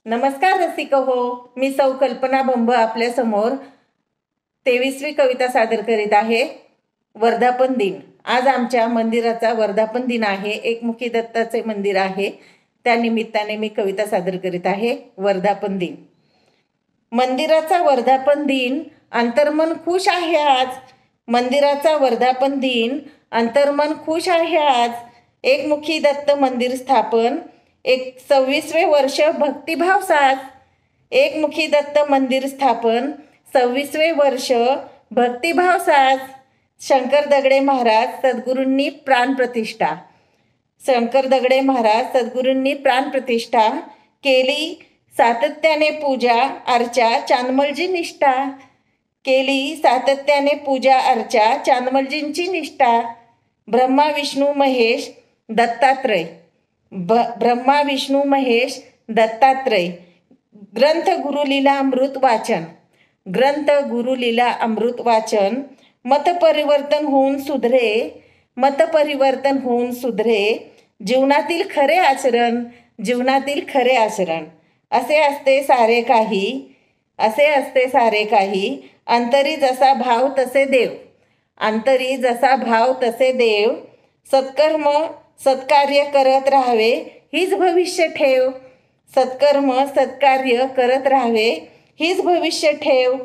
नमस्कार रसिक हो, मी सौ कल्पना बंब आपल्या समोर 23वी कविता सादर करीत आहे। वर्धापन दिन। आज आमच्या मंदिराचा वर्धापन दिन आहे। एकमुखी दत्ताचे मंदिर आहे, त्या निमित्ताने मी कविता सादर करीत आहे। वर्धापन दिन। मंदिराचा वर्धापन दिन, अंतर्मन खुश आहे आज। मंदिराचा वर्धापन दिन, अंतर्मन खुश आहे आज। एकमुखी दत्त मंदिर स्थापन, 26वे वर्ष भक्तिभाव साज। एकमुखी दत्त मंदिर स्थापन, 26वे वर्ष भक्तिभाव साज। शंकर दगडे महाराज सद्गुरूंनी प्राणप्रतिष्ठा। शंकर दगडे महाराज सद्गुरूंनी प्राणप्रतिष्ठा केली। सातत्याने पूजा अर्चा चांदमलजी निष्ठा केली। सातत्याने पूजा अर्चा चांदमलजींची निष्ठा। ब्रह्मा विष्णू महेश दत्तात्रय। ब्रह्मा विष्णू महेश दत्तात्रय। ग्रंथ गुरुलीला अमृत वाचन। ग्रंथ गुरुलीला अमृत वाचन। मत परिवर्तन होऊन सुधरे। मत परिवर्तन होऊन सुधरे। जीवनातील खरे आचरण। जीवनातील खरे आचरण। असे असते सारे काही। असे असते सारे काही। अंतरी जसा भाव तसे देव। अंतरी जसा भाव तसे देव। सत्कर्म सत्कार्य करत राहावे हीच भविष्य ठेव। सत्कर्म सत्कार्य करत राहावे हीच भविष्य ठेव।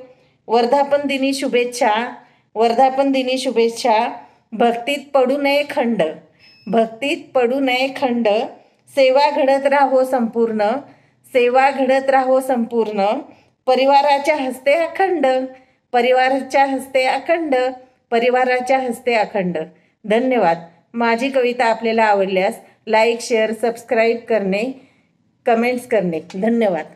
वर्धापन दिनी शुभेच्छा। वर्धापन दिनी शुभेच्छा। भक्तीत पडू नये खंड। भक्तीत पडू नये खंड। सेवा घडत राहो संपूर्ण। सेवा घडत राहो संपूर्ण। परिवाराच्या हस्ते अखंड। परिवाराच्या हस्ते अखंड। परिवाराच्या हस्ते अखंड। धन्यवाद। माझी कविता आपल्याला आवडल्यास लाईक शेअर सबस्क्राईब करणे, कमेंट्स करणे। धन्यवाद।